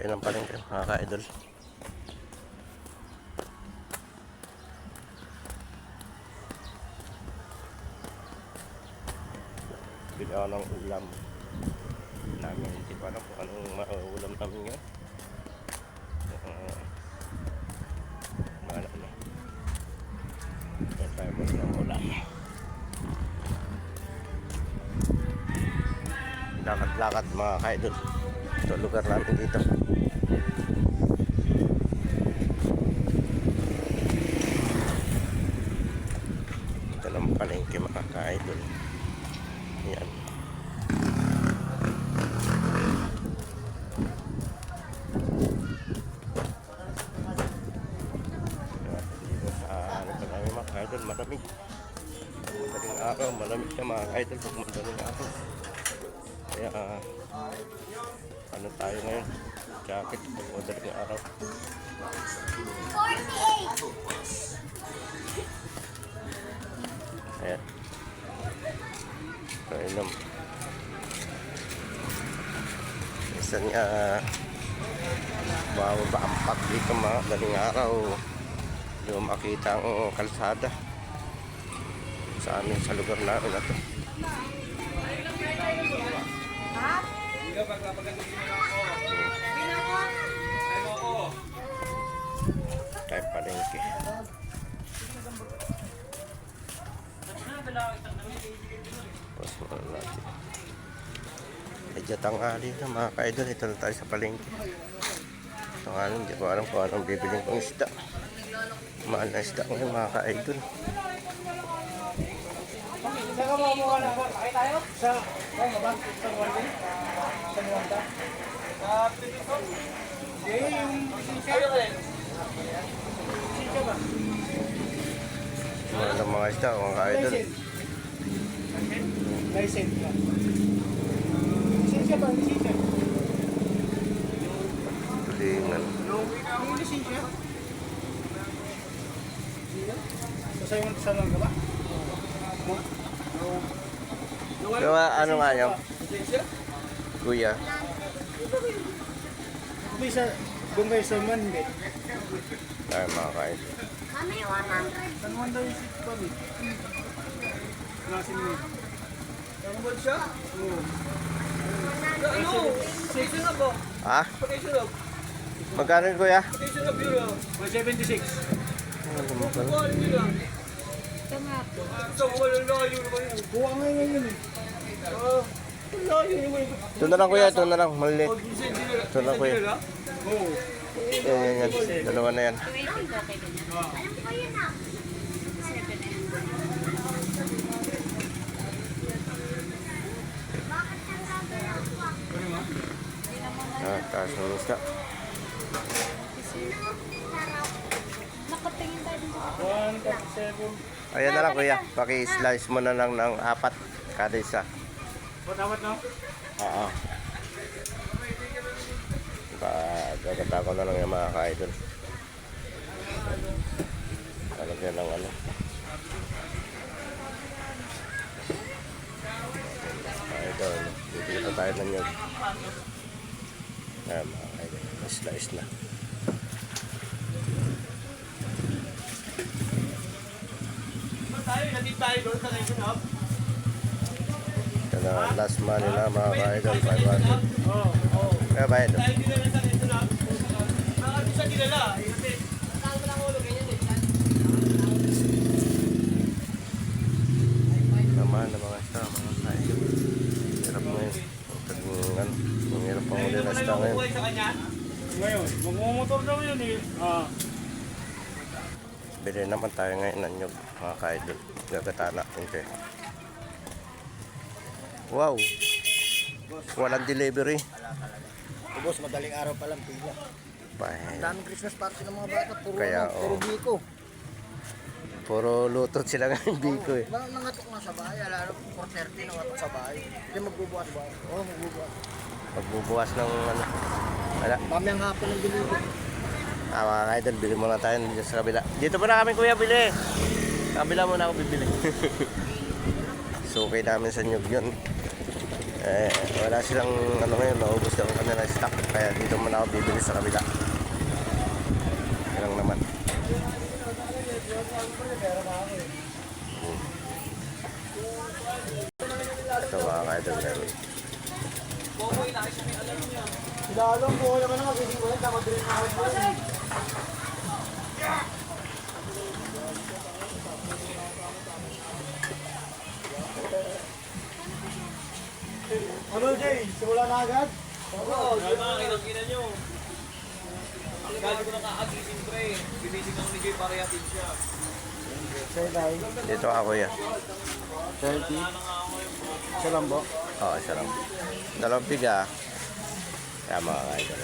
Kailan pa rin kayo mga ka-idol. Bili ako ng ulam namin. Hindi pa alam kung anong ulam namin ngayon. Mahala na. Kaya tayo muna ng ulam. Lakad-lakad mga ka-idol. Ito lugar namin dito. Ito lang palengke mga ka-idol. Yan. Dito sa ano pa namin mga ka-idol, malamig. Madaling araw, malamig na mga ka-idol pag madaling araw. Kaya ano tayo ngayon? Jacket pag madaling araw. 48. Ayan. Kainom. Minsan nga bababa ang pag dito mga daling araw. Hindi mo makita ang kalsada sa amin sa lugar namin na ito. Tayo palengke. Tapos mga natin. Medyo tanghali na mga ka-idol. Ito na tayo sa palengke. Tanghali, hindi ko alam kung anong bibiling kong isda. Mahal na isda ngayon mga ka-idol. Saan ka mamuha na ba? Pakita tayo? Sa ba? Sa Wanda? Sa Wanda? Sa Pilipinas? Hindi, yung sinsya rin. Sinsya ba? Mahal na mga isda mga ka-idol. License ba? Sinsya ba? Sinsya? Tulingan. Yung lisensya? Sasayo mo sa lang ka ba? Pero ano nga nyo? Kuya. Gumbay sa Monday. Tayo mga ka-idol. Mami, 100. San Juan daw yung sit kami. Klasin mo. San Juan siya? Oo. Ano? Season na po. Ha? Vacation na. Magkano yun, kuya? Vacation na biro. 176. Ano mo pala? Ito nga po. Ito, walang layo naman yun. Buwa nga yun eh. Walang layo naman yun. Ito na lang kuya, ito na lang. Maliit. Ito na kuya. Oo. Yan. Dalawa na yan. 20 po okay din yan. Alam ko yun na. 7 na yan. Bakit ang gagawin ko? Taas ng isda. Nakatingin tayo dun sa 137. Ayan na lang kuya. Paki-slice mo na lang ng 4 kada isa. Dapat no? Oo. Gagata ko na lang yung mga ka-idol. Talagyan ng ano. Idol. Bibili pa tayo ng yun. Ayan mga ka-idol. Slice na. Tayo, natin tayo doon sa ngayon, no? Ito na last money na mga ka-idol. 500. Oo. Kaya bayad. Tayo kilala sa ngayon, no? Bakit sa kilala? Saan mo lang ulo, ganyan eh. Naman na mga isda, mga ka-idol. Hirap mo yun. Ang hirap pang uli na isda ngayon. Ngayon, magmumotor daw yun eh. Bili naman tayo ngayon ng nyug, mga ka-idol. Gagata natin kayo. Wow! Walang delivery. Boss, madaling araw pa lang pila. Bahay. Daming Christmas party ng mga bata, puro Kaya, puro oo. biko. Puro lutot sila ngayon biko eh. Nangatok na sa bahay, lalo 4:30 nangatok sa bahay. Hindi magbubukas ba? Oo, magbubukas. Pagbubukas ng ano. Wala. Mamayang hapon ng delivery. Mga ka-idol, bili muna tayo dito sa kabila. Dito pa na kami kuya, bili. Kabila muna ako bibili. So, okay namin sa nyug yun. Wala silang ano ngayon, naubos yung kanilang stock. Kaya dito muna ako bibili sa kabila. Yan lang naman. Ito mga ka-idol meron. Lalong po naman ang magiging ko yan. Dapat rin na ako. Ano Jay? Simula na agad? Oo, yung mga kinangkinan nyo. Ang galing ko na kakagising pre. Binising ako ni Jay para yatin siya. Dito ako yan. 30. Isa lang ba? Oo, isa lang. Dalawang piga. Kaya mga ka-idol.